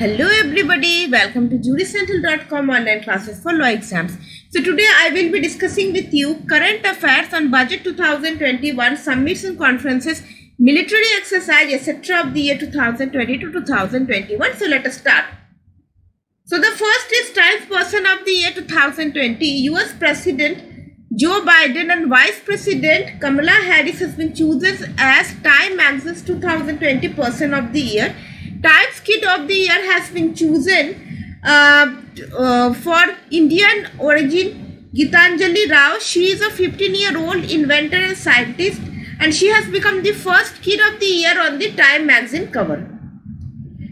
Hello everybody, welcome to jurycentral.com online classes for law exams. So today I will be discussing with you current affairs on budget 2021, summits and conferences, military exercise, etc. of the year 2020 to 2021. So let us start. So the first is Times Person of the year 2020. US President Joe Biden and Vice President Kamala Harris has been chosen as Time Magazine's 2020 Person of the Year. Times Kid of the Year has been chosen for Indian origin Gitanjali Rao. She is a 15-year-old inventor and scientist, and she has become the first Kid of the Year on the Time magazine cover.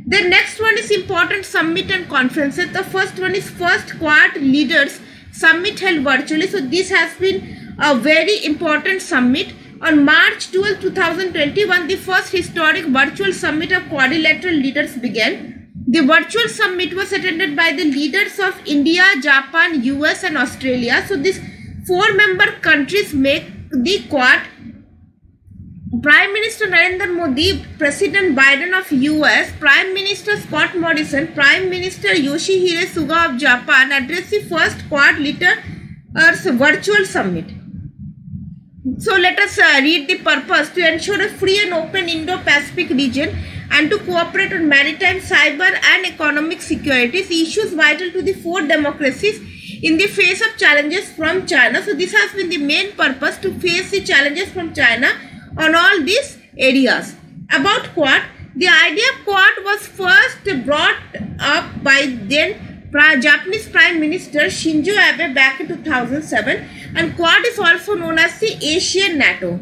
The next one is important summit and conferences. The first one is First Quad Leaders Summit held virtually. So this has been a very important summit. On March 12, 2021, the first historic virtual summit of quadrilateral leaders began. The virtual summit was attended by the leaders of India, Japan, US and Australia. So these 4 member countries make the Quad. Prime Minister Narendra Modi, President Biden of US, Prime Minister Scott Morrison, Prime Minister Yoshihide Suga of Japan addressed the first Quad leaders virtual summit. So let us read the purpose: to ensure a free and open Indo-Pacific region and to cooperate on maritime, cyber and economic securities, issues vital to the 4 democracies in the face of challenges from China. So this has been the main purpose, to face the challenges from China on all these areas. About Quad, the idea of Quad was first brought up by then Japanese Prime Minister Shinzo Abe back in 2007, and Quad is also known as the Asian NATO.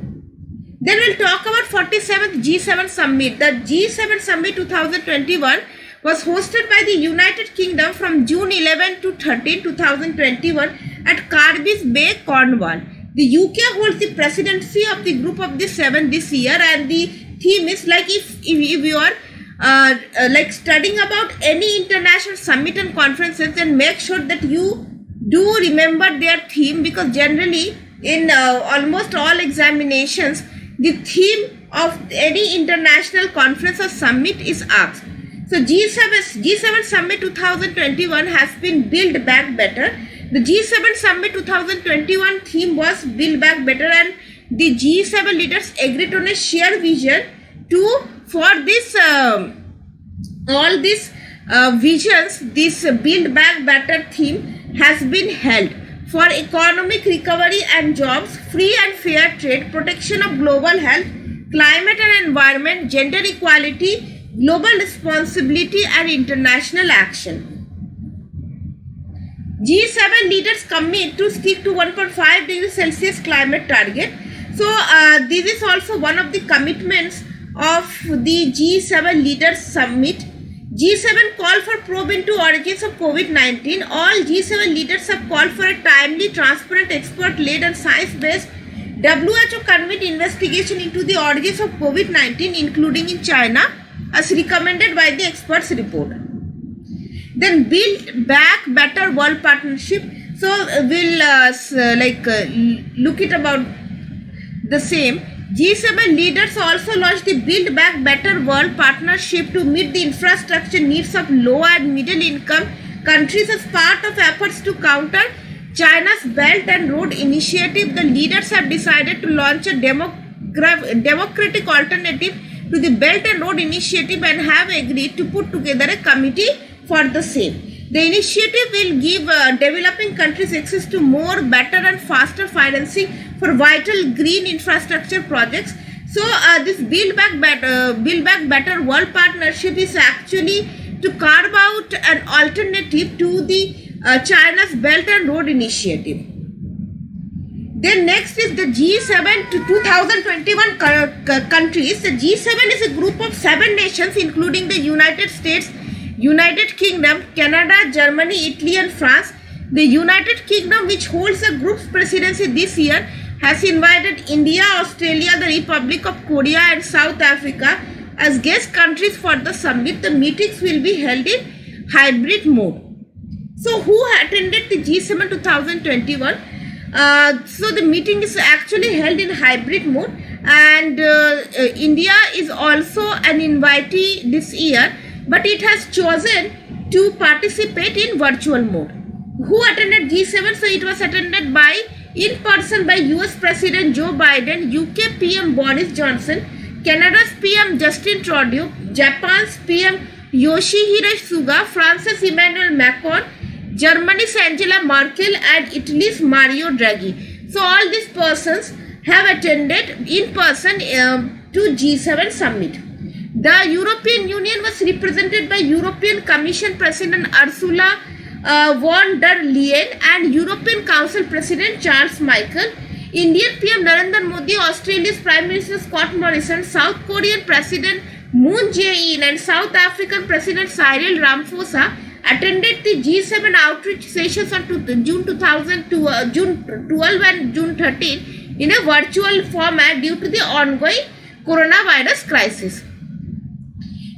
Then we'll talk about 47th G7 Summit. The G7 Summit 2021 was hosted by the United Kingdom from June 11 to 13, 2021 at Cardiff Bay, Cornwall. The UK holds the presidency of the group of the 7 this year, and the theme is like if you are like studying about any international summit and conferences, then make sure that you do remember their theme, because generally in almost all examinations the theme of any international conference or summit is asked. So G7 Summit 2021 has been Build Back Better. The G7 Summit 2021 theme was Build Back Better, and the G7 leaders agreed on a shared vision for this all these visions. This Build Back Better theme has been held for economic recovery and jobs, free and fair trade, protection of global health, climate and environment, gender equality, global responsibility and international action. G7 leaders commit to stick to 1.5 degrees Celsius climate target. So this is also one of the commitments of the G7 leaders summit. G7 call for probe into origins of COVID-19. All G7 leaders have called for a timely, transparent, expert-led and science-based WHO convened investigation into the origins of COVID-19, including in China, as recommended by the experts report. Then Build Back Better World Partnership. So we'll look at about the same. G7 leaders also launched the Build Back Better World Partnership to meet the infrastructure needs of low and middle income countries as part of efforts to counter China's Belt and Road Initiative. The leaders have decided to launch a democratic alternative to the Belt and Road Initiative and have agreed to put together a committee for the same. The initiative will give developing countries access to more, better and faster financing for vital green infrastructure projects. So this Build Back Better World Partnership is actually to carve out an alternative to the China's Belt and Road Initiative. Then next is the G7 to 2021 countries. The G7 is a group of 7 nations including the United States, United Kingdom, Canada, Germany, Italy and France. The United Kingdom, which holds the group's presidency this year, has invited India, Australia, the Republic of Korea and South Africa as guest countries for the summit. The meetings will be held in hybrid mode. So who attended the G7 2021? So the meeting is actually held in hybrid mode, and India is also an invitee this year. but it has chosen to participate in virtual mode. Who attended G7? So it was attended by in person by US President Joe Biden, UK PM Boris Johnson, Canada's PM Justin Trudeau, Japan's PM Yoshihide Suga, France's Emmanuel Macron, Germany's Angela Merkel, and Italy's Mario Draghi. So all these persons have attended in person to G7 summit. The European Union was represented by European Commission President Ursula von der Leyen and European Council President Charles Michel, Indian PM Narendra Modi, Australia's Prime Minister Scott Morrison, South Korean President Moon Jae-in, and South African President Cyril Ramaphosa attended the G7 outreach sessions on June 12 and June 13 in a virtual format due to the ongoing coronavirus crisis.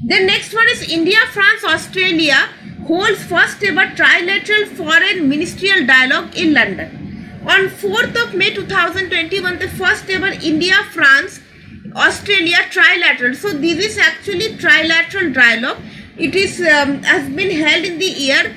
The next one is India, France, Australia holds first ever trilateral foreign ministerial dialogue in London. On 4th of May 2021, the first ever India, France, Australia trilateral. So this is actually trilateral dialogue. It is has been held in the year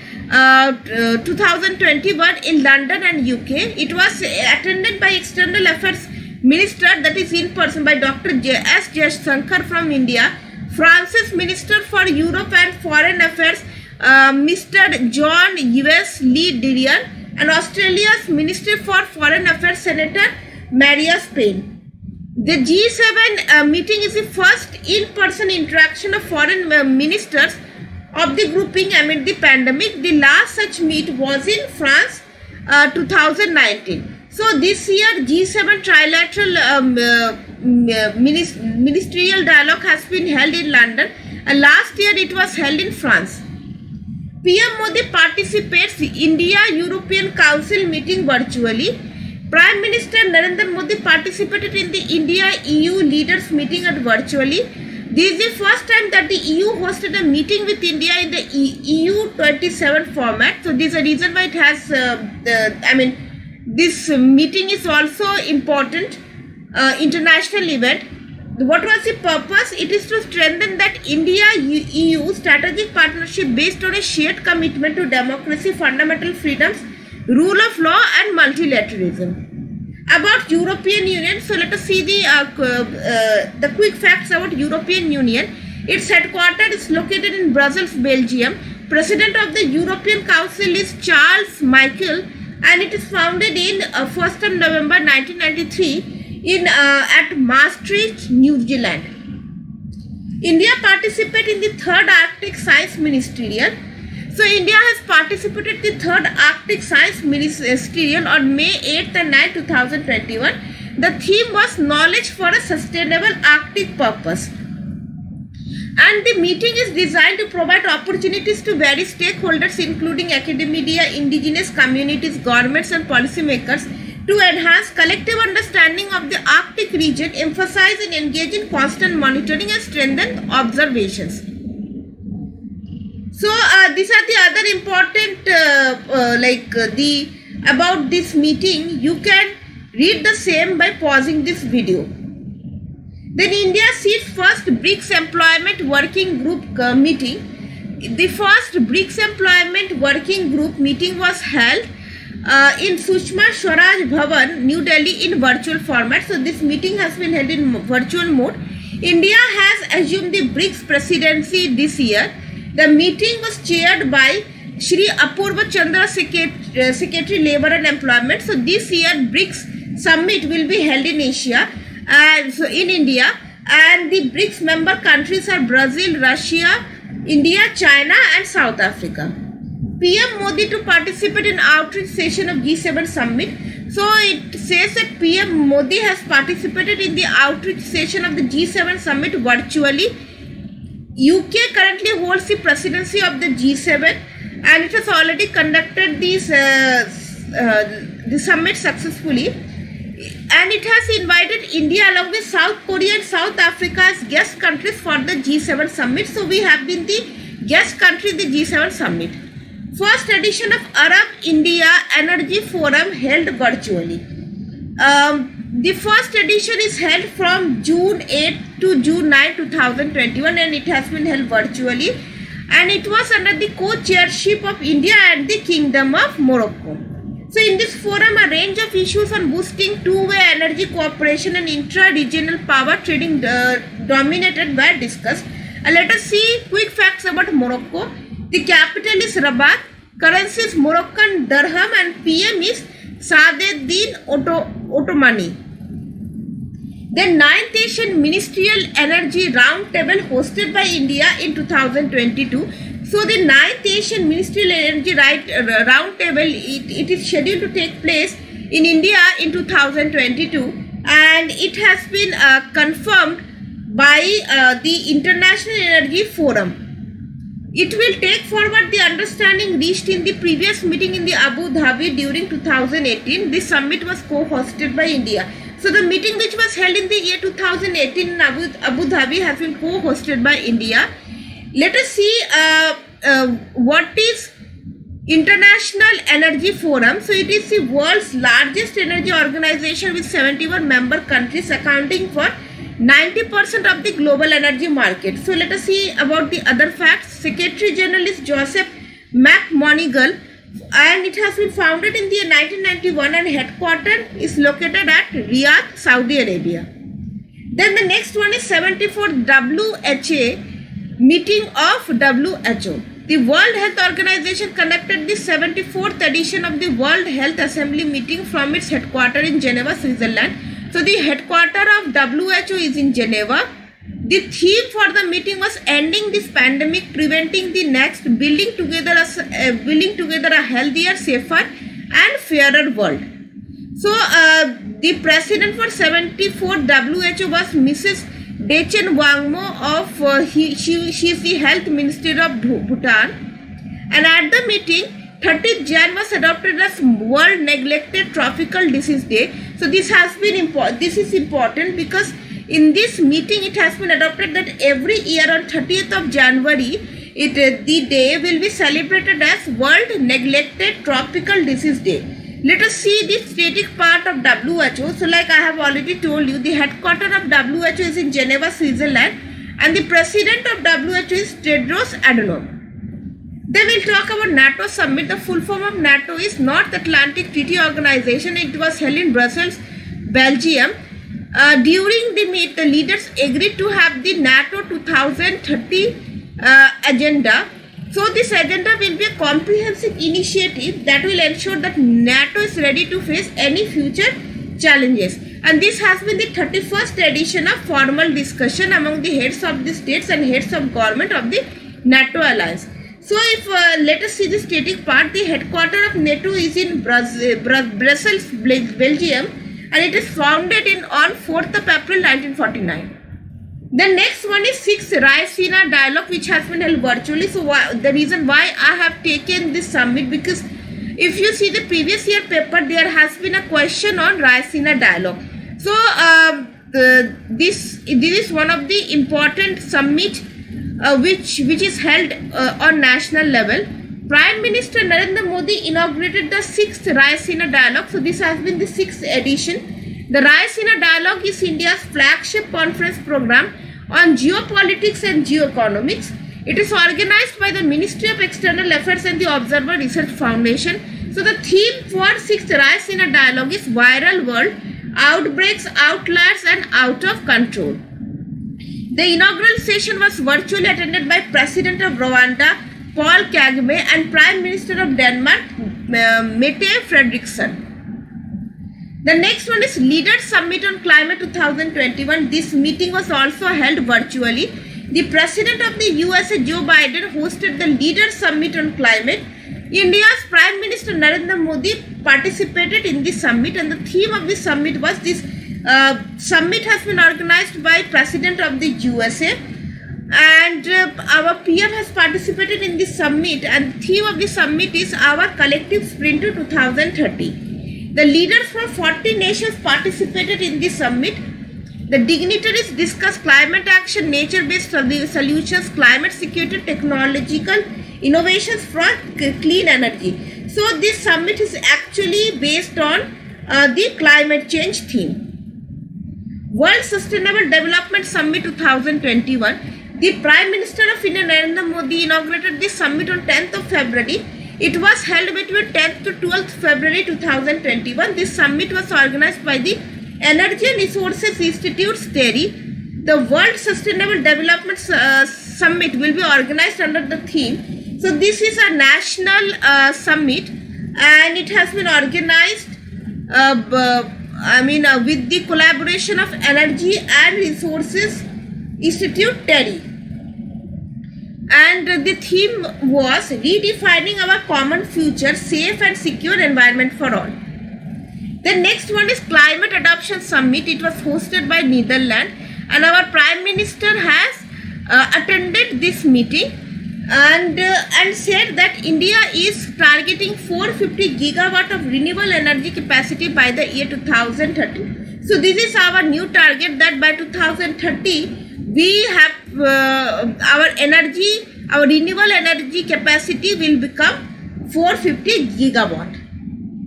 2021 in London and UK. It was attended by External Affairs Minister, that is in person, by Dr. S. Jaishankar from India, France's Minister for Europe and Foreign Affairs, Mr. Jean-Yves Le Drian, and Australia's Minister for Foreign Affairs, Senator Maria Payne. The G7 meeting is the first in-person interaction of foreign ministers of the grouping amid the pandemic. The last such meet was in France 2019. So this year G7 trilateral ministerial dialogue has been held in London, and last year it was held in France. PM Modi participates in India European Council meeting virtually. Prime Minister Narendra Modi participated in the India EU leaders meeting virtually. This is the first time that the EU hosted a meeting with India in the EU 27 format. So this is a reason why it has, this meeting is also important international event. What was the purpose? It is to strengthen that India-EU strategic partnership based on a shared commitment to democracy, fundamental freedoms, rule of law and multilateralism. About European Union, so let us see the quick facts about European Union. Its headquarters is located in Brussels, Belgium. President of the European Council is Charles Michel, and it is founded in 1st of November 1993 at Maastricht, New Zealand. India participated in the third Arctic Science Ministerial. So India has participated in the third Arctic Science Ministerial on May 8th and 9th, 2021. The theme was Knowledge for a Sustainable Arctic Purpose. And the meeting is designed to provide opportunities to various stakeholders, including academia, indigenous communities, governments and policymakers, to enhance collective understanding of the Arctic region, emphasize and engage in constant monitoring and strengthen observations. So these are the other important about this meeting. You can read the same by pausing this video. Then India seats first BRICS Employment Working Group meeting. The first BRICS Employment Working Group meeting was held in Sushma Swaraj Bhavan, New Delhi in virtual format. So this meeting has been held in virtual mode. India has assumed the BRICS presidency this year. The meeting was chaired by Shri Apurva Chandra, Secretary Labour and Employment. So this year BRICS summit will be held in Asia, so in India, and the BRICS member countries are Brazil, Russia, India, China and South Africa. PM Modi to participate in outreach session of G7 summit. So it says that PM Modi has participated in the outreach session of the G7 summit virtually. UK currently holds the presidency of the G7 and it has already conducted the summit successfully, and it has invited India along with South Korea and South Africa as guest countries for the G7 summit. So we have been the guest country in the G7 summit. First edition of Arab India Energy Forum held virtually. The first edition is held from June 8 to June 9, 2021 and it has been held virtually. and it was under the co-chairship of India and the Kingdom of Morocco. So in this forum, a range of issues on boosting two-way energy cooperation and intra-regional power trading dominated were discussed. Let us see quick facts about Morocco. The capital is Rabat, currency is Moroccan dirham, and PM is Saadetdin Ottomani. The 9th Asian Ministerial Energy Roundtable hosted by India in 2022. So the 9th Asian Ministerial Energy Roundtable, it is scheduled to take place in India in 2022, and it has been confirmed by the International Energy Forum. It will take forward the understanding reached in the previous meeting in the Abu Dhabi during 2018. This summit was co-hosted by India. So the meeting which was held in the year 2018 in Abu Dhabi has been co-hosted by India. Let us see what is International Energy Forum. So it is the world's largest energy organization with 71 member countries accounting for 90% of the global energy market. So let us see about the other facts. Secretary General is Joseph McMonigal, and it has been founded in the year 1991 and headquarters is located at Riyadh, Saudi Arabia. Then the next one is 74th WHA meeting of WHO. The World Health Organization conducted the 74th edition of the World Health Assembly meeting from its headquarters in Geneva, Switzerland. So the headquarters of WHO is in Geneva. The theme for the meeting was ending this pandemic, preventing the next, building together a healthier, safer and fairer world. So the president for 74 WHO was Mrs. Dechen Wangmo of she is the health minister of Bhutan. And at the meeting, 30th Jan was adopted as World Neglected Tropical Disease Day. So this has been important. This is important because in this meeting it has been adopted that every year on 30th of January, the day will be celebrated as World Neglected Tropical Disease Day. Let us see the static part of WHO. So like I have already told you, the headquarters of WHO is in Geneva, Switzerland, and the president of WHO is Tedros Adhanom. Then we'll talk about NATO summit. The full form of NATO is North Atlantic Treaty Organization. It was held in Brussels, Belgium. During the meet, the leaders agreed to have the NATO 2030 agenda. So this agenda will be a comprehensive initiative that will ensure that NATO is ready to face any future challenges. And this has been the 31st edition of formal discussion among the heads of the states and heads of government of the NATO alliance. So if let us see the static part, the headquarters of NATO is in Brussels, Belgium, and it is founded on 4th of April 1949. The next one is 6th Raisina Dialogue, which has been held virtually. So the reason why I have taken this summit, because if you see the previous year paper, there has been a question on Raisina Dialogue. So this is one of the important summit which is held on national level. Prime Minister Narendra Modi inaugurated the 6th Raisina Dialogue. So this has been the 6th edition. The Raisina Dialogue is India's flagship conference program on geopolitics and geoeconomics. It is organized by the Ministry of External Affairs and the Observer Research Foundation. So the theme for 6th Raisina Dialogue is Viral World, Outbreaks, Outliers and Out of Control. The inaugural session was virtually attended by President of Rwanda, Paul Kagame, and Prime Minister of Denmark, Mette Frederiksen. The next one is Leaders Summit on Climate 2021. This meeting was also held virtually. The President of the USA, Joe Biden, hosted the Leaders Summit on Climate. India's Prime Minister Narendra Modi participated in this summit, and the theme of this summit was this summit has been organized by President of the USA, and our PM has participated in this summit, and the theme of this summit is Our Collective Sprint to 2030. The leaders from 40 nations participated in this summit. The dignitaries discussed climate action, nature-based solutions, climate security, technological innovations for clean energy. So this summit is actually based on the climate change theme. World Sustainable Development Summit 2021. The Prime Minister of India, Narendra Modi, inaugurated this summit on 10th of February. It was held between 10th to 12th February 2021. This summit was organized by the Energy and Resources Institute, STERI. The World Sustainable Development Summit will be organized under the theme. So this is a national summit, and it has been organized with the collaboration of Energy and Resources Institute, TERI. And the theme was redefining our common future, safe and secure environment for all. The next one is Climate Adoption Summit. It was hosted by Netherlands, and our Prime Minister has attended this meeting and said that India is targeting 450 gigawatt of renewable energy capacity by the year 2030. So this is our new target, that by 2030 we have our renewable energy capacity will become 450 gigawatt.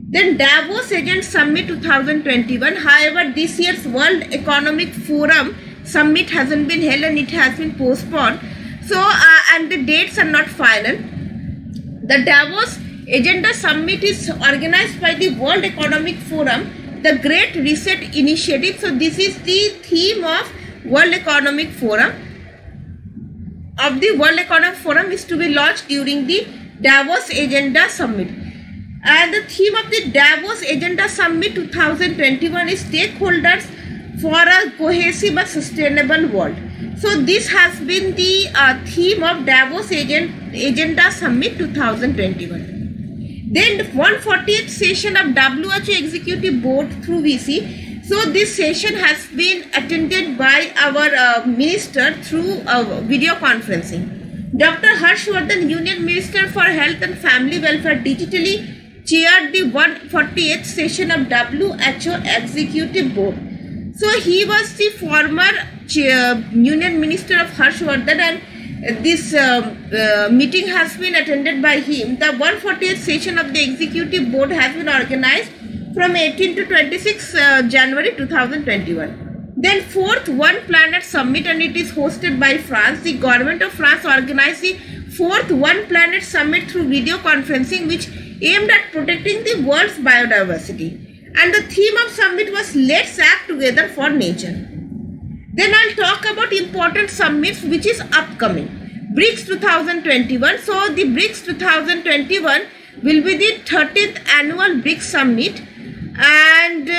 Then Davos Agenda Summit 2021. However, this year's World Economic Forum Summit hasn't been held and it has been postponed. So, and the dates are not final. The Davos Agenda Summit is organized by the World Economic Forum, the Great Reset Initiative. So, this is the theme of World Economic Forum. The World Economic Forum is to be launched during the Davos Agenda Summit. And the theme of the Davos Agenda Summit 2021 is Stakeholders for a Cohesive and Sustainable World. So this has been the theme of Davos Agenda Summit 2021. Then 140th session of WHO Executive Board through VC. So this session has been attended by our minister through video conferencing. Dr. Harshvardhan, Union Minister for Health and Family Welfare, digitally chaired the 140th session of WHO Executive Board. So he was the former Union Minister of Harshvardhan, and this meeting has been attended by him. The 140th session of the Executive Board has been organized from 18 to 26 January 2021. Then 4th One Planet Summit, and it is hosted by France. The government of France organized the 4th One Planet Summit through video conferencing, which aimed at protecting the world's biodiversity. And the theme of summit was Let's Act Together for Nature. Then I'll talk about important summits which is upcoming. BRICS 2021. So the BRICS 2021 will be the 13th annual BRICS Summit, and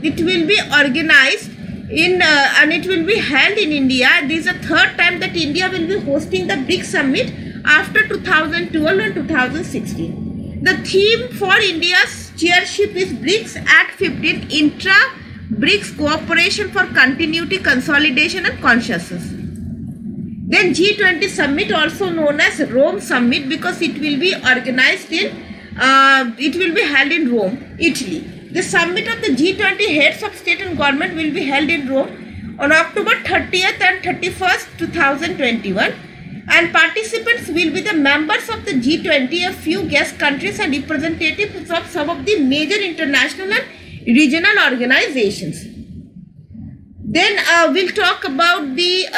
it will be organized and it will be held in India. This is the third time that India will be hosting the BRICS Summit after 2012 and 2016. The theme for India's chairship is BRICS at 15, Intra-BRICS Cooperation for Continuity, Consolidation and Consciousness. Then G20 Summit, also known as Rome Summit, because it will be organized it will be held in Rome, Italy. The summit of the G20 heads of state and government will be held in Rome on October 30th and 31st, 2021. And participants will be the members of the G20, a few guest countries and representatives of some of the major international and regional organizations. Then we'll talk about the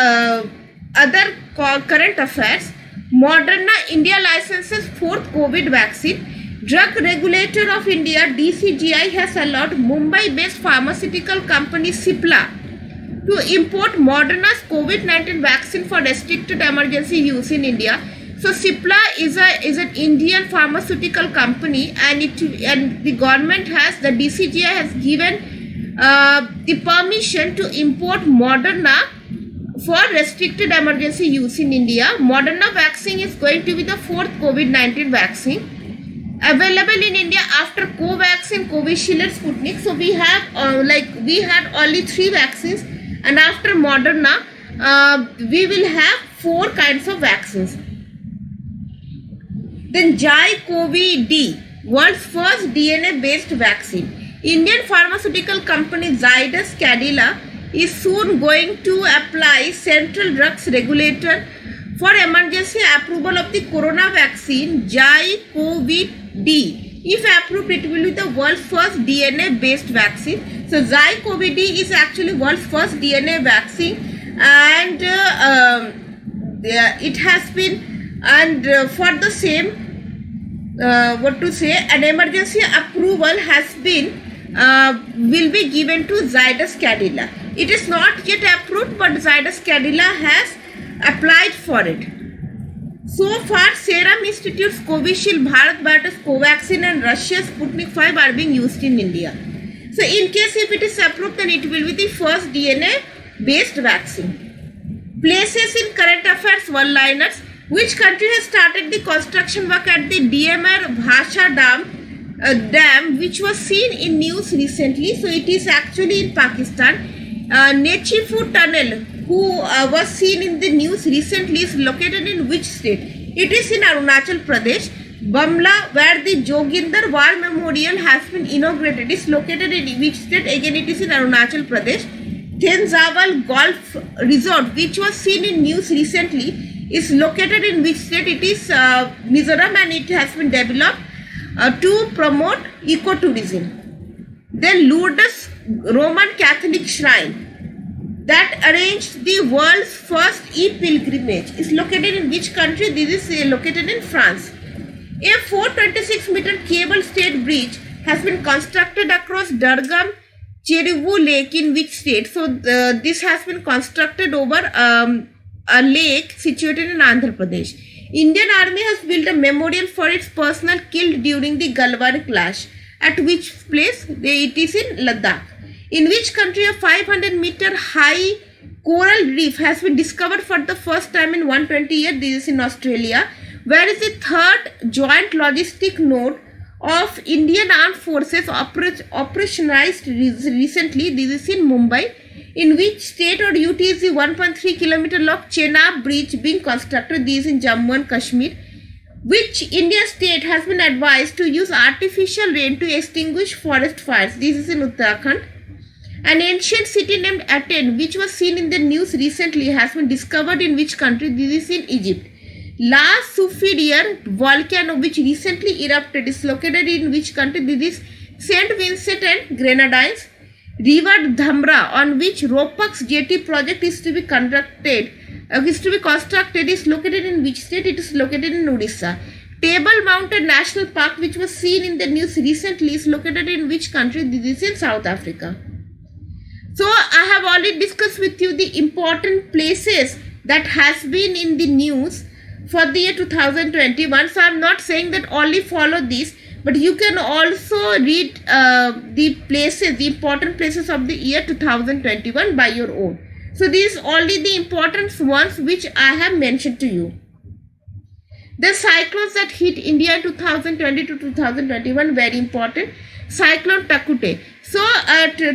other current affairs. Moderna India licenses 4th COVID vaccine. Drug Regulator of India, DCGI, has allowed Mumbai-based pharmaceutical company Cipla to import Moderna's COVID-19 vaccine for restricted emergency use in India. So Cipla is an Indian pharmaceutical company, and the government has, the DCGI has given the permission to import Moderna for restricted emergency use in India. Moderna vaccine is going to be the 4th COVID-19 vaccine available in India after Covaxin, Covishield and Sputnik. So we have we had only 3 vaccines, and after Moderna we will have 4 kinds of vaccines. Then Zy-Cov-D, world's first DNA based vaccine. Indian pharmaceutical company Zydus Cadila is soon going to apply Central Drugs Regulator for emergency approval of the corona vaccine Zy-Cov-D. If approved, it will be the world's first DNA based vaccine. So Zy-Cov-D is actually world's first DNA vaccine, and it has been, and for the same, an emergency approval has been will be given to Zydus Cadila. It is not yet approved, but Zydus Cadila has applied for it. So far, Serum Institute's Covishield, Bharat Biotech's Covaxin and Russia's Sputnik 5 are being used in India. So in case if it is approved, then it will be the first DNA-based vaccine. Places in current affairs one-liners. Which country has started the construction work at the DMR Bhasha dam, which was seen in news recently? So it is actually in Pakistan. Nechifu Tunnel, who was seen in the news recently, is located in which state? It is in Arunachal Pradesh. Bamla, where the Joginder War Memorial has been inaugurated, is located in which state? Again, it is in Arunachal Pradesh. Tenzawal Golf Resort, which was seen in news recently, is located in which state? It is Mizoram, and it has been developed to promote ecotourism. Then Lourdes Roman Catholic Shrine that arranged the world's first e-pilgrimage is located in which country? This is located in France. A 426-meter cable-stayed bridge has been constructed across Dargam Cheruvu Lake in which state? So this has been constructed over a lake situated in Andhra Pradesh. Indian Army has built a memorial for its personnel killed during the Galwan clash. At which place? It is in Ladakh. In which country a 500-meter high coral reef has been discovered for the first time in 120 years? This is in Australia. Where is the third joint logistic node of Indian Armed Forces operationalized recently? This is in Mumbai. In which state or UT is the 1.3 kilometer long Chenab Bridge being constructed? This is in Jammu and Kashmir. Which Indian state has been advised to use artificial rain to extinguish forest fires? This is in Uttarakhand. An ancient city named Aten, which was seen in the news recently, has been discovered in which country? This is in Egypt. La Soufriere volcano, which recently erupted, is located in which country? This is Saint Vincent and Grenadines. River Dhamra, on which Ropax jetty project is to be constructed, is located in which state? It is located in Odisha. Table Mountain National Park, which was seen in the news recently, is located in which country? This is in South Africa. So I have already discussed with you the important places that has been in the news for the year 2021. So I am not saying that only follow this, but you can also read the places, the important places of the year 2021 by your own. So these are only the important ones which I have mentioned to you. The cyclones that hit India in 2020 to 2021, very important. Cyclone Takute. So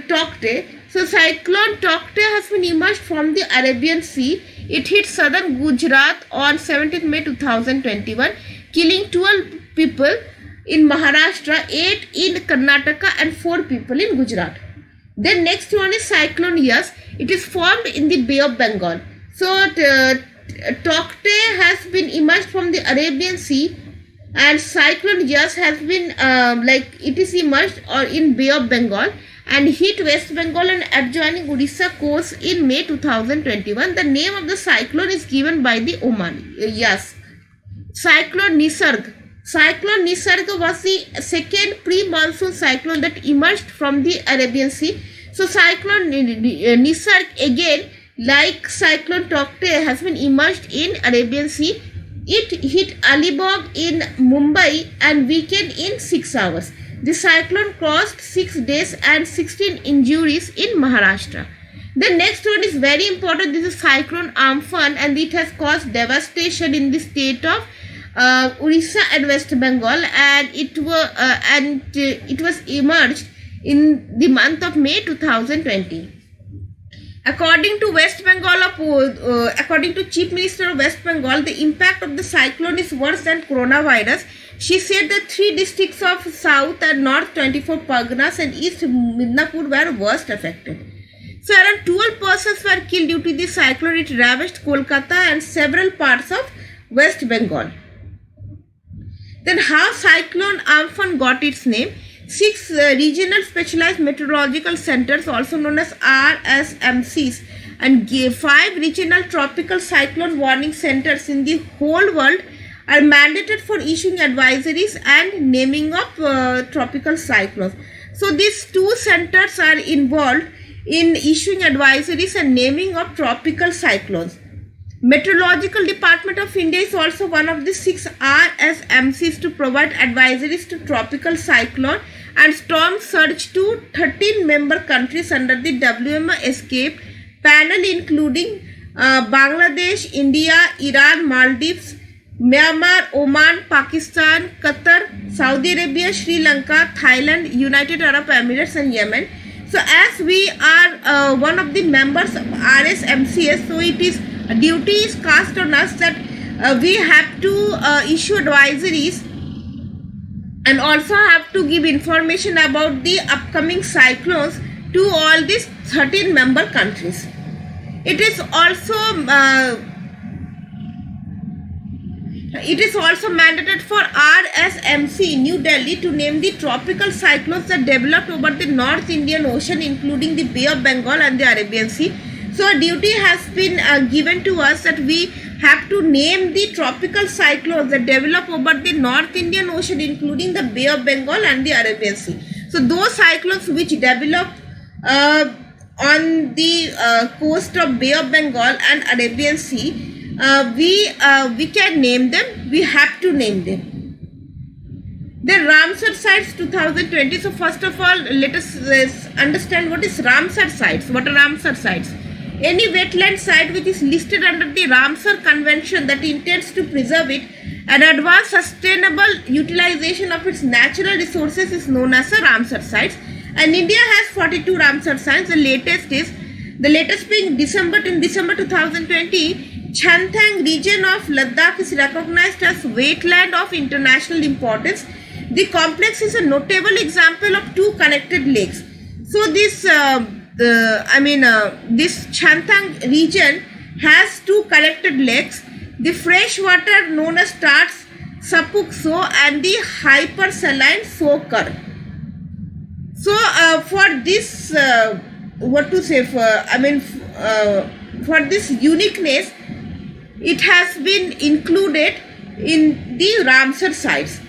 Tokte. So Cyclone Tokte has been emerged from the Arabian Sea. It hit southern Gujarat on 17th May 2021, killing 12 people in Maharashtra, 8 in Karnataka, and 4 people in Gujarat. Then next one is Cyclone Yas. It is formed in the Bay of Bengal. So Tokte has been emerged from the Arabian Sea, and Cyclone Yas has been it is emerged or in Bay of Bengal and hit West Bengal and adjoining Odisha coast in May 2021. The name of the cyclone is given by the Oman. Yes, Cyclone Nisarg. Cyclone Nisarg was the second pre-monsoon cyclone that emerged from the Arabian Sea. So Cyclone Nisarg, again like Cyclone Tokte, has been emerged in Arabian Sea. It hit Alibag in Mumbai and weakened in 6 hours. The cyclone caused 6 deaths and 16 injuries in Maharashtra. The next one is very important. This is Cyclone Amphan, and it has caused devastation in the state of Orissa and West Bengal, and it was emerged in the month of May 2020. According to according to Chief Minister of West Bengal, the impact of the cyclone is worse than coronavirus. She said that 3 districts of South and North 24 Parganas and East Midnapur were worst affected. So around 12 persons were killed due to the cyclone. It ravaged Kolkata and several parts of West Bengal. Then how Cyclone Amphan got its name? 6 regional specialized meteorological centers, also known as RSMCs, and 5 regional tropical cyclone warning centers in the whole world are mandated for issuing advisories and naming of tropical cyclones. So these 2 centers are involved in issuing advisories and naming of tropical cyclones. Meteorological Department of India is also one of the 6 RSMCs to provide advisories to tropical cyclone and storm surge to 13 member countries under the WMO escape panel, including Bangladesh, India, Iran, Maldives, Myanmar, Oman, Pakistan, Qatar, Saudi Arabia, Sri Lanka, Thailand, United Arab Emirates and Yemen. So as we are one of the members of RSMCS, so it is duty is cast on us that we have to issue advisories and also have to give information about the upcoming cyclones to all these 13 member countries. It is also mandated for RSMC New Delhi to name the tropical cyclones that developed over the North Indian Ocean, including the Bay of Bengal and the Arabian Sea. So a duty has been given to us that we have to name the tropical cyclones that develop over the North Indian Ocean, including the Bay of Bengal and the Arabian Sea. So those cyclones which develop on the coast of Bay of Bengal and Arabian Sea, we can name them. We have to name them. Then Ramsar Sites 2020. So first of all, let us understand what is Ramsar Sites. What are Ramsar Sites? Any wetland site which is listed under the Ramsar Convention that intends to preserve it and advance sustainable utilization of its natural resources is known as a Ramsar Sites. And India has 42 Ramsar Sites. The latest being December 2020, Changthang region of Ladakh is recognized as wetland of international importance. The complex is a notable example of 2 connected lakes. So this this Changthang region has 2 connected lakes, the fresh water known as Tats Sapuk So and the hypersaline Sokar. So for this for this uniqueness, it has been included in the Ramsar Sites.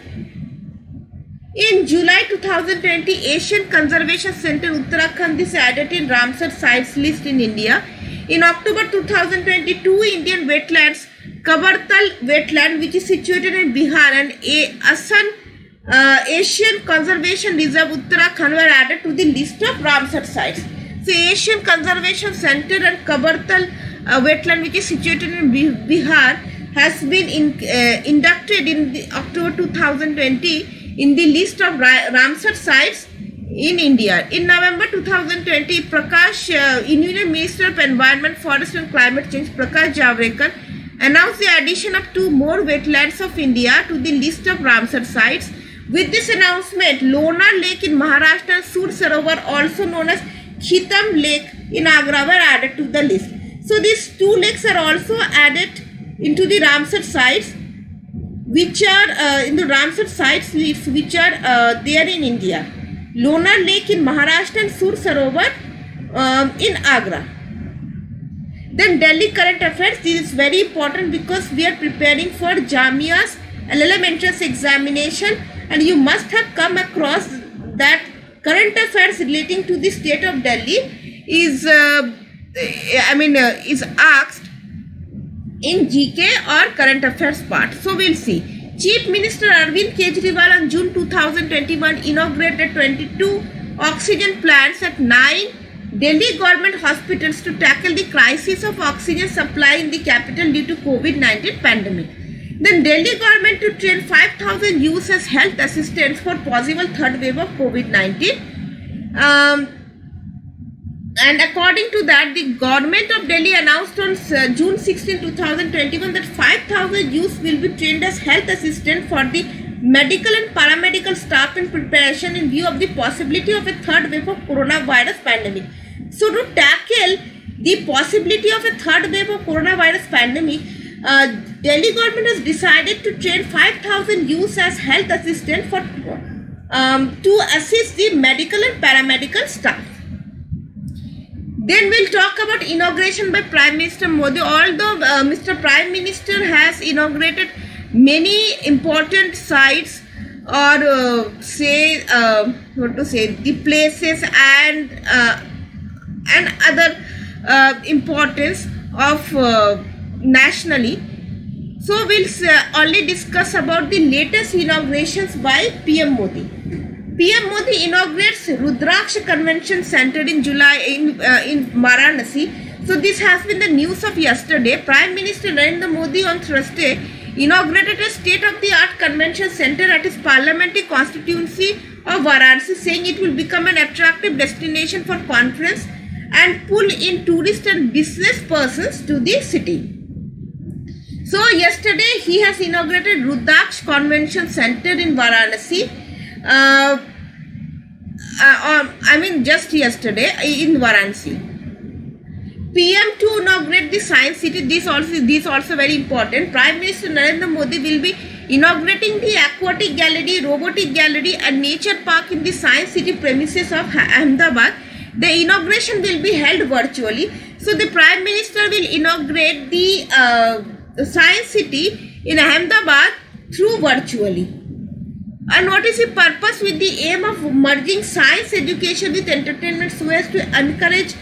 In July 2020, Asian Conservation Center Uttarakhand is added in Ramsar Sites list in India. In October 2022, Indian wetlands, Kabartal wetland, which is situated in Bihar, and Asian Conservation Reserve Uttarakhand were added to the list of Ramsar Sites. So Asian Conservation Center and Kabartal wetland, which is situated in Bihar, has been inducted in the October 2020 in the list of Ramsar Sites in India. In November 2020, Union Minister of Environment, Forest and Climate Change, Prakash Javadekar, announced the addition of 2 more wetlands of India to the list of Ramsar Sites. With this announcement, Lonar Lake in Maharashtra and Sur Sarovar, also known as Khitam Lake in Agra, were added to the list. So these 2 lakes are also added into the Ramsar Sites, which are in the Ramsar Sites list, which are there in India. Lonar Lake in Maharashtra and Sur Sarovar in Agra. Then Delhi current affairs. This is very important because we are preparing for Jamia's LLM entrance examination, and you must have come across that current affairs relating to the state of Delhi is asked in GK or current affairs part. So we'll see. Chief Minister Arvind Kejriwal on June 2021 inaugurated 22 oxygen plants at 9 Delhi government hospitals to tackle the crisis of oxygen supply in the capital due to COVID-19 pandemic. Then Delhi government to train 5,000 youths as health assistants for possible 3rd wave of COVID-19. And according to that, the government of Delhi announced on June 16, 2021 that 5,000 youths will be trained as health assistants for the medical and paramedical staff in preparation in view of the possibility of a 3rd wave of coronavirus pandemic. So to tackle the possibility of a 3rd wave of coronavirus pandemic, Delhi government has decided to train 5,000 youths as health assistants for to assist the medical and paramedical staff. Then we'll talk about inauguration by Prime Minister Modi. Although Mr. Prime Minister has inaugurated many important sites, or the places and other importance of nationally. So we'll only discuss about the latest inaugurations by PM Modi. PM Modi inaugurates Rudraksh Convention Center in July in Varanasi. So this has been the news of yesterday. Prime Minister Narendra Modi on Thursday inaugurated a state-of-the-art convention center at his parliamentary constituency of Varanasi, saying it will become an attractive destination for conference and pull in tourists and business persons to the city. So yesterday he has inaugurated Rudraksh Convention Center in Varanasi. Just yesterday in Varanasi. PM to inaugurate the Science City. This also very important. Prime Minister Narendra Modi will be inaugurating the Aquatic Gallery, Robotic Gallery and Nature Park in the Science City premises of Ahmedabad. The inauguration will be held virtually. So the Prime Minister will inaugurate the Science City in Ahmedabad through virtually. And what is the purpose? With the aim of merging science education with entertainment so as to encourage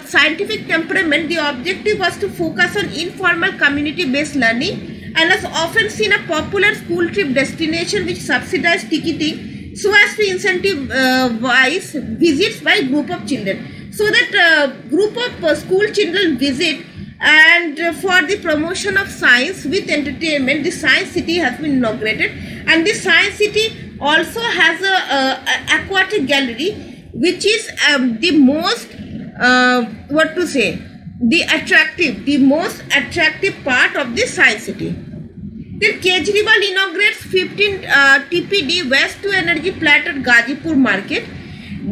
scientific temperament, the objective was to focus on informal community-based learning and has often seen a popular school trip destination which subsidized ticketing so as to incentivize visits by group of children. So that group of school children visit, and for the promotion of science with entertainment, the Science City has been inaugurated. And the Science City also has a aquatic gallery, which is the most the most attractive part of the Science City. Then Kejriwal inaugurates 15 TPD waste to energy plant at Gazipur market.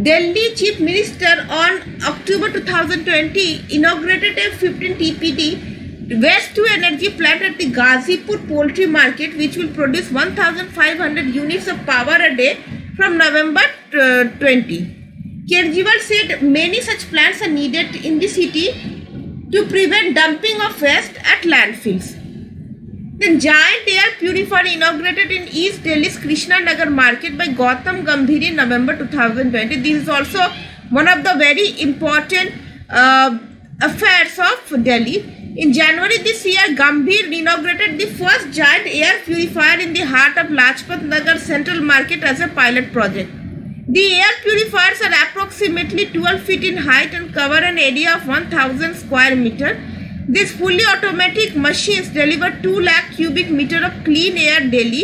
Delhi Chief Minister on October 2020 inaugurated a 15 TPD waste to energy plant at the Gazipur poultry market, which will produce 1,500 units of power a day from November 20. Kejriwal said many such plants are needed in the city to prevent dumping of waste at landfills. The giant air purifier inaugurated in East Delhi's Krishna Nagar market by Gautam Gambhir in November 2020. This is also one of the very important affairs of Delhi. In January this year, Gambhir inaugurated the first giant air purifier in the heart of Lajpat Nagar Central Market as a pilot project. The air purifiers are approximately 12 feet in height and cover an area of 1,000 square meter. These fully automatic machines deliver 2 lakh cubic meter of clean air daily,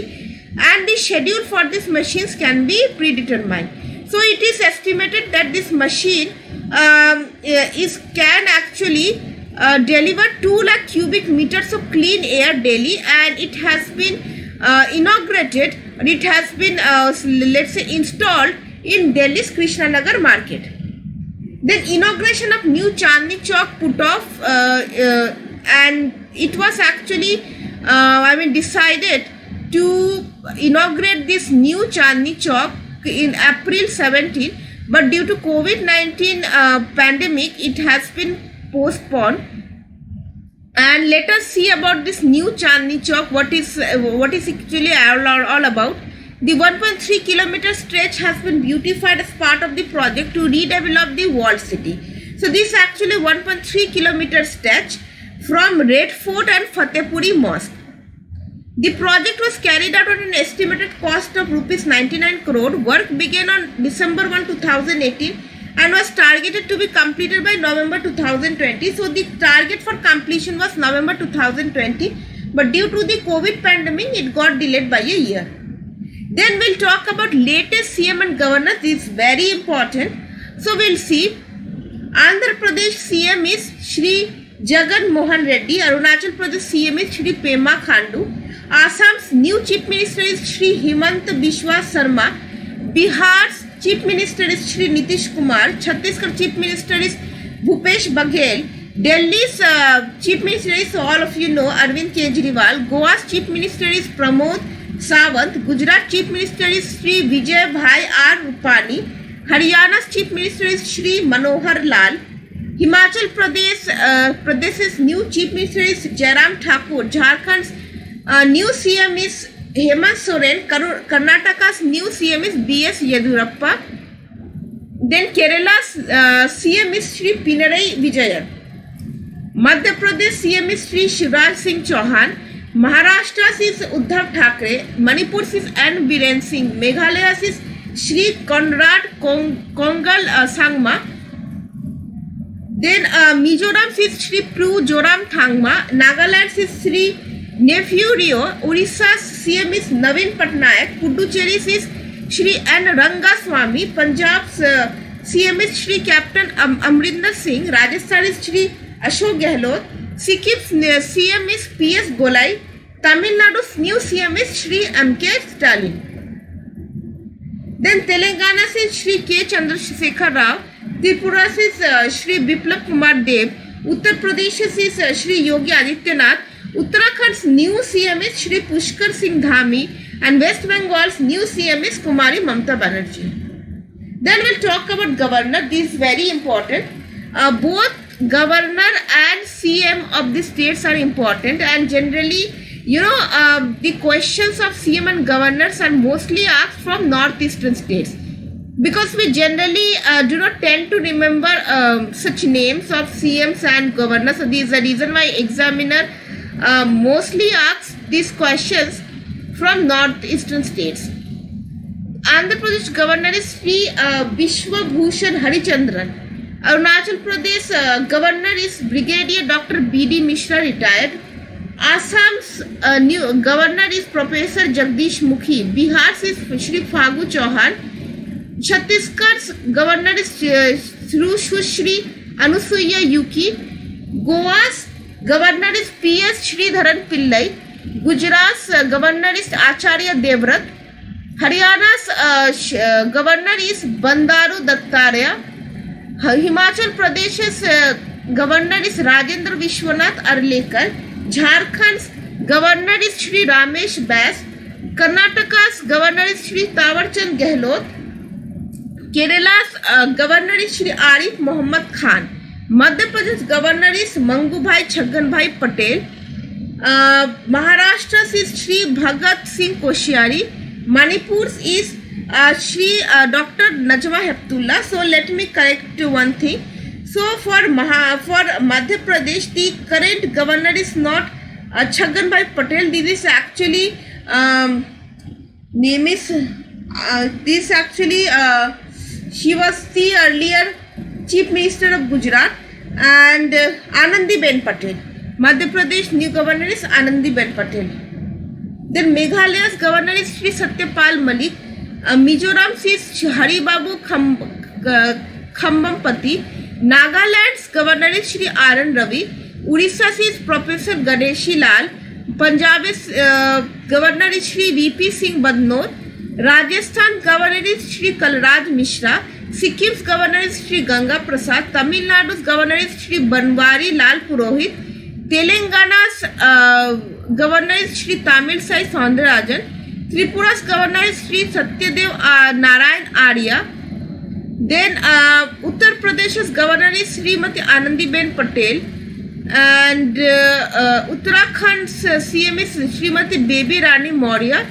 and the schedule for these machines can be predetermined. So it is estimated that this machine can actually deliver 2 lakh cubic meters of clean air daily, and it has been inaugurated, and it has been installed in Delhi's Krishna Nagar market. Then inauguration of new Chandni Chowk put off, and it was actually decided to inaugurate this new Chandni Chowk in April 17, but due to COVID-19 pandemic it has been postponed. And let us see about this new Chandni Chowk, what is actually all about. The 1.3 kilometer stretch has been beautified as part of the project to redevelop the walled city. So this actually 1.3 kilometer stretch from Red Fort and Fatehpuri Mosque. The project was carried out at an estimated cost of rupees 99 crore. Work began on December 1, 2018 and was targeted to be completed by November 2020. So the target for completion was November 2020, but due to the COVID pandemic, it got delayed by a year. Then we'll talk about latest CM and governors. This is very important. So we'll see. Andhra Pradesh CM is Shri Jagan Mohan Reddy. Arunachal Pradesh CM is Shri Pema Khandu. Assam's new Chief Minister is Shri Himant Biswa Sarma. Bihar's Chief Minister is Shri Nitish Kumar. Chhattisgarh Chief Minister is Bhupesh Baghel. Delhi's Chief Minister is, all of you know, Arvind Kejriwal. Goa's Chief Minister is Pramod Sawant. Gujarat Chief Minister is Shri Vijay Bhai R. Rupani. Haryana's Chief Minister is Shri Manohar Lal. Himachal Pradesh's new Chief Minister is Jairam Thakur. Jharkhand's new CM is Hemant Soren. Karnataka's new CM is B.S. Yediyurappa. Then Kerala's CM is Shri Pinarayi Vijayan. Madhya Pradesh CM is Shri Shivraj Singh Chauhan. Maharashtra's is Uddhav Thackeray. Manipur's is N. Biren Singh. Meghalaya's is Shri Conrad Kongal Sangma. Then Mizoram's is Shri Pru Joram Thangma. Nagaland's is Shri Nephew Rio. Odisha's CM is Navin Patnaik. Puducherry's is Shri N. Rangaswamy. Punjab's CM is Shri Captain Amrinder Singh. Rajasthan is Shri Ashok Gehlot. Sikkim's CM is P.S. Golai. Tamil Nadu's new CM is Shri M.K. Stalin. Then Telangana's is Shri K. Chandrasekhar Rao. Tripura's is Shri Biplab Kumar Dev. Uttar Pradesh's is Shri Yogi Adityanath. Uttarakhand's new CM is Shri Pushkar Singh Dhami. And West Bengal's new CM is Kumari Mamta Banerjee. Then we'll talk about governor. This is very important. Both governor and CM of the states are important, and generally, the questions of CM and governors are mostly asked from northeastern states, because we generally do not tend to remember such names of CMs and governors. So this is the reason why examiner mostly asks these questions from northeastern states. Andhra Pradesh governor is Sri Bishwa Bhushan Harichandran. Arunachal Pradesh governor is Brigadier Dr. B.D. Mishra, retired. Assam's new governor is Professor Jagdish Mukhi. Bihar's is Shri Phagu Chauhan. Chhattisgarh's governor is Shri Anusuya Yuki. Goa's governor is P.S. Sridharan Pillai. Gujarat's governor is Acharya Devrat. Haryana's governor is Bandaru Dattarya. Himachal Pradesh's governor is Rajendra Vishwanath Arlekar. Jharkhand's governor is Shri Ramesh Bas. Karnataka's governor is Shri Tawarchand Gehlot. Kerala's governor is Shri Arif Muhammad Khan. Madhya Pradesh governor is Mangubhai Chagganbhai Patel. Maharashtra's is Shri Bhagat Singh Koshyari. Manipur's is Shri Dr. Najma Heptullah. So let me correct one thing. So for Madhya Pradesh, the current governor is not Chagganbhai Patel. This is actually name is this actually she was the earlier Chief Minister of Gujarat, and Anandi Ben Patel. Madhya Pradesh new governor is Anandi Ben Patel. Then Meghalaya's governor is Shri Satyapal Malik. Mizoram's is Haribabu Khambampati. Nagaland's governor is Shri Aran Ravi. Odisha's is Professor Ganeshi Lal. Punjab's governor is Shri V.P. Singh Badnor. Rajasthan governor is Shri Kalraj Mishra. Sikkim's governor is Shri Ganga Prasad. Tamil Nadu's governor is Shri Banwari Lal Purohit. Telangana's governor is Shri Tamil Sai Soundarajan. Tripura's governor is Shri Satyadev Narayan Arya. Then Uttar Pradesh's governor is Srimati Anandi Ben Patel. And Uttarakhand's CM is Srimati Baby Rani Maurya.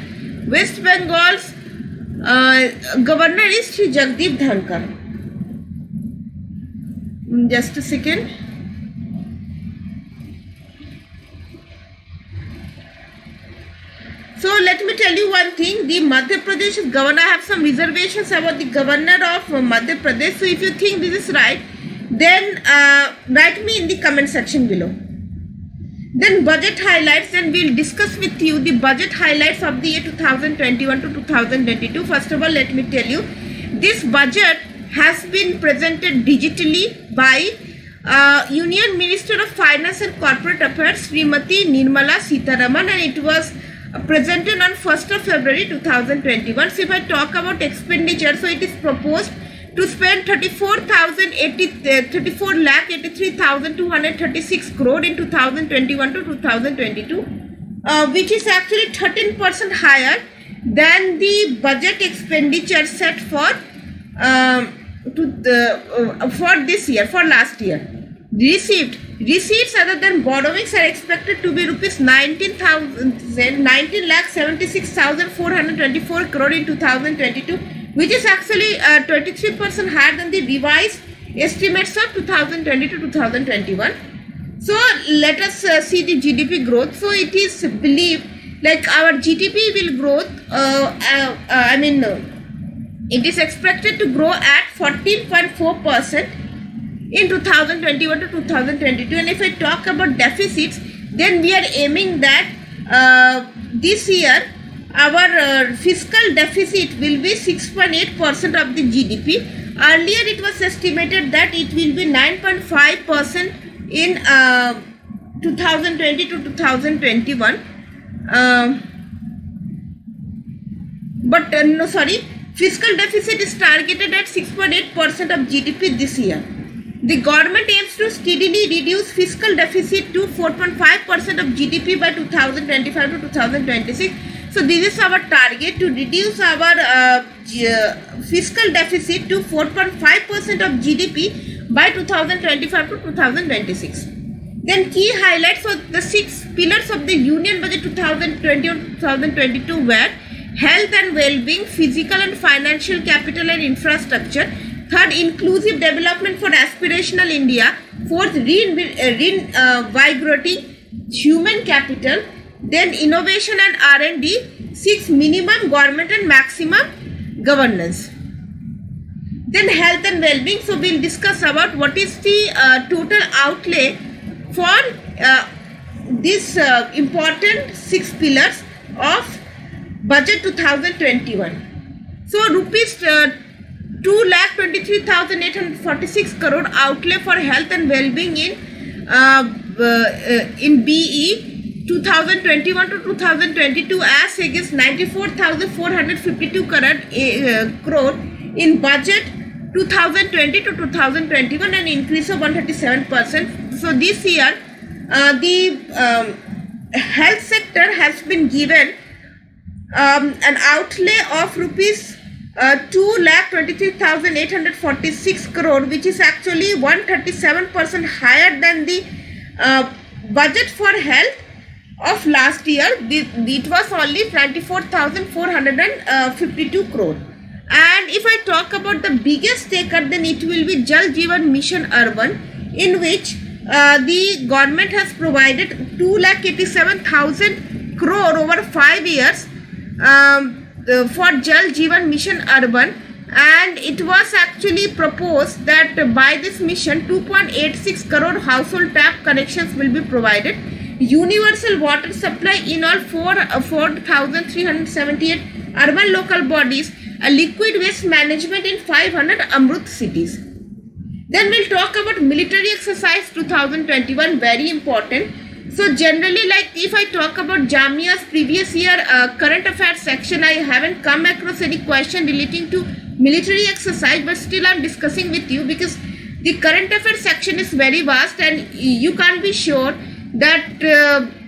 West Bengal's governor is Shri Jagdeep Dhankar. Just a second. So let me tell you one thing. The Madhya Pradesh governor, I have some reservations about the governor of Madhya Pradesh. So if you think this is right, then write me in the comment section below. Then budget highlights, and we'll discuss with you the budget highlights of the year 2021 to 2022. First of all, let me tell you, this budget has been presented digitally by Union Minister of Finance and Corporate Affairs, Srimati Nirmala Sitharaman, and it was presented on 1st of February 2021. So if I talk about expenditure, so it is proposed to spend 34,83,236 crore in 2021 to 2022, which is actually 13% higher than the budget expenditure set for this year, for last year. Receipts other than borrowings are expected to be rupees 19,76,424 crore in 2022, which is actually 23% higher than the revised estimates of 2020 to 2021. So let us see the GDP growth. So it is believed like our GDP will grow. It is expected to grow at 14.4% in 2021 to 2022. And if I talk about deficits, then we are aiming that this year our fiscal deficit will be 6.8% of the GDP. Earlier it was estimated that it will be 9.5% in 2020 to 2021. Fiscal deficit is targeted at 6.8% of GDP this year. The government aims to steadily reduce fiscal deficit to 4.5% of GDP by 2025 to 2026. So this is our target, to reduce our fiscal deficit to 4.5% of GDP by 2025 to 2026. Then key highlights of the 6 pillars of the Union Budget 2021-2022 were health and well-being, physical and financial capital and infrastructure. Third, inclusive development for aspirational India. Fourth, reinvigorating human capital. Then innovation and R&D. 6, minimum government and maximum governance. Then health and well-being. So we'll discuss about what is the total outlay for this important 6 pillars of budget 2021. So rupees 2,23,846 crore outlay for health and well-being in BE 2021 to 2022 as against 94,452 crore in budget 2020 to 2021, an increase of 137%. So this year the health sector has been given an outlay of rupees 2,23,846 crore, which is actually 137% higher than the budget for health of last year. It was only 94,452 crore. And if I talk about the biggest taker, then it will be Jal Jeevan Mission Urban, in which the government has provided 2,87,000 crore over 5 years for Jal Jeevan Mission Urban, and it was actually proposed that by this mission 2.86 crore household tap connections will be provided, universal water supply in all 4,378 urban local bodies, a liquid waste management in 500 Amrut cities. Then we'll talk about military exercise 2021, very important. So generally, like if I talk about Jamia's previous year current affairs section, I haven't come across any question relating to military exercise, but still I'm discussing with you because the current affairs section is very vast and you can't be sure that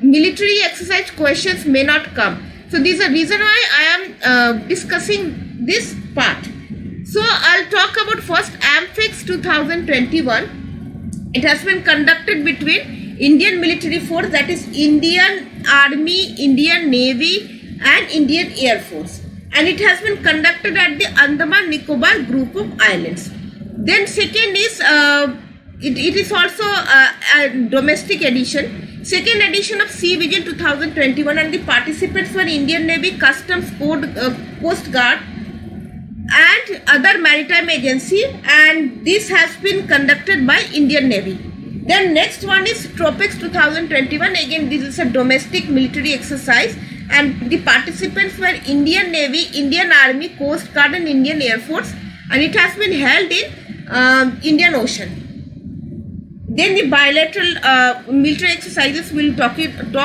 military exercise questions may not come. So this is a reason why I am discussing this part. So I'll talk about first AMFEX 2021. It has been conducted between Indian military force, that is Indian Army, Indian Navy and Indian Air Force, and it has been conducted at the Andaman Nicobar group of islands. Then second is it is also a domestic edition, second edition of Sea Vision 2021, and the participants were Indian Navy, Customs, Coast Guard and other maritime agency, and this has been conducted by Indian Navy. Then next one is Tropex 2021. Again, this is a domestic military exercise, and the participants were Indian Navy, Indian Army, Coast Guard and Indian Air Force, and it has been held in Indian Ocean. Then the bilateral military exercises we'll talk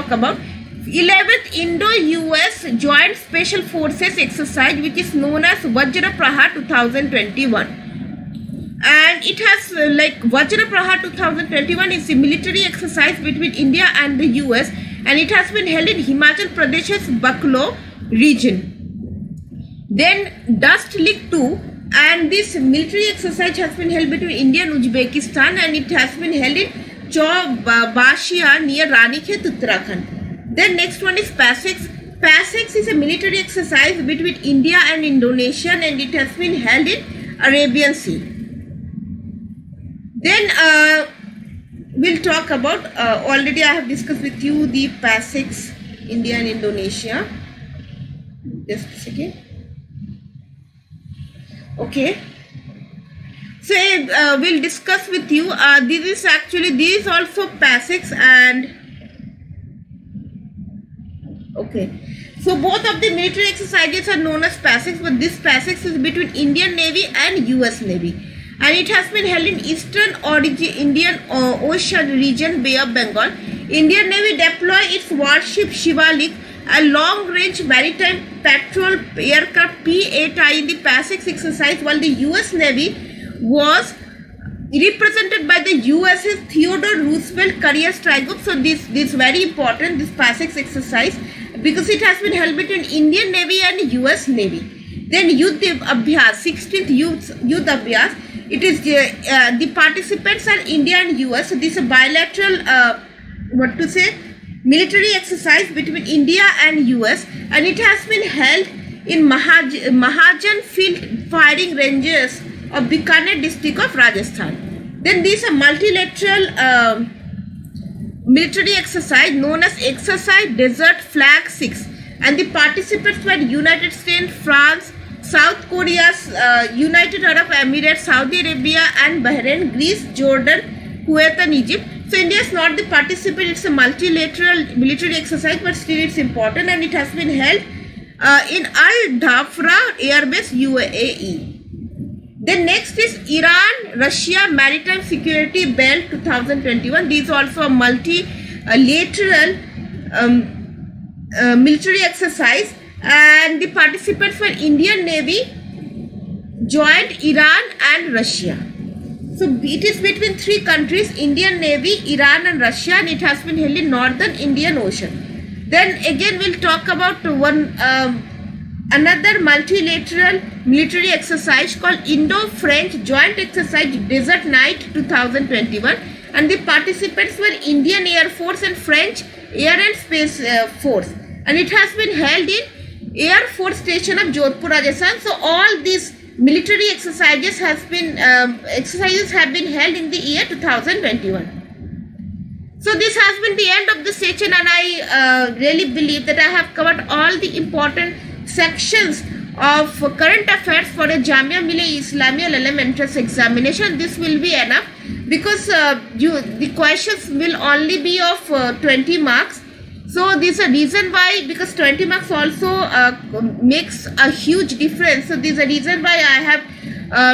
about. 11th Indo-US Joint Special Forces exercise, which is known as Vajra Prahar 2021. And it has Vajra Prahar 2021 is a military exercise between India and the US, and it has been held in Himachal Pradesh's Baklo region. Then Dust Leak 2 And this military exercise has been held between India and Uzbekistan, and it has been held in Chaubashia near Ranikhet, Uttarakhand. Then next one is PASEX. PASEX is a military exercise between India and Indonesia, and it has been held in Arabian Sea. Then we'll talk about, already I have discussed with you the PASEX, India and Indonesia. Just a second. Okay. So we'll discuss with you, this is also PASEX, and okay. So both of the military exercises are known as PASEX, but this PASEX is between Indian Navy and US Navy. And it has been held in Eastern Indian Ocean region, Bay of Bengal. Indian Navy deploy its warship Shivalik, a long-range maritime patrol aircraft P-8I in the PASEX exercise, while the US Navy was represented by the USS Theodore Roosevelt Carrier Strike Group. So this very important, this PASEX exercise, because it has been held between Indian Navy and US Navy. Then Yudh Abhyas, 16th Yudh Abhyas. It is the participants are India and US. So this is a bilateral, military exercise between India and US, and it has been held in Mahajan Field Firing Ranges of Bikaner district of Rajasthan. Then this is a multilateral military exercise known as Exercise Desert Flag 6, and the participants were United States, France, South Korea, United Arab Emirates, Saudi Arabia and Bahrain, Greece, Jordan, Kuwait and Egypt. So India is not the participant, it's a multilateral military exercise, but still it's important, and it has been held in Al Dhafra Air Base, UAE. Then next is Iran-Russia Maritime Security Belt 2021. This is also a multilateral military exercise, and the participants were Indian Navy, joined Iran and Russia. So it is between three countries, Indian Navy, Iran and Russia, and it has been held in Northern Indian Ocean. Then again we'll talk about another multilateral military exercise called Indo-French Joint Exercise Desert Night 2021, and the participants were Indian Air Force and French Air and Space Force, and it has been held in Air Force Station of Jodhpur, Rajasthan. So all these military exercises have been held in the year 2021. So this has been the end of the session, and I really believe that I have covered all the important sections of current affairs for a Jamia Millia Islamia LLM entrance examination. This will be enough, because the questions will only be of 20 marks. So this is a reason why, because 20 marks also makes a huge difference. So this is a reason why I have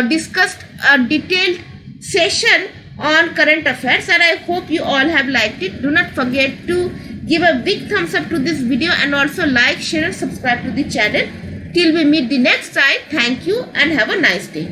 discussed a detailed session on current affairs, and I hope you all have liked it. Do not forget to give a big thumbs up to this video, and also like, share and subscribe to the channel. Till we meet the next time, thank you and have a nice day.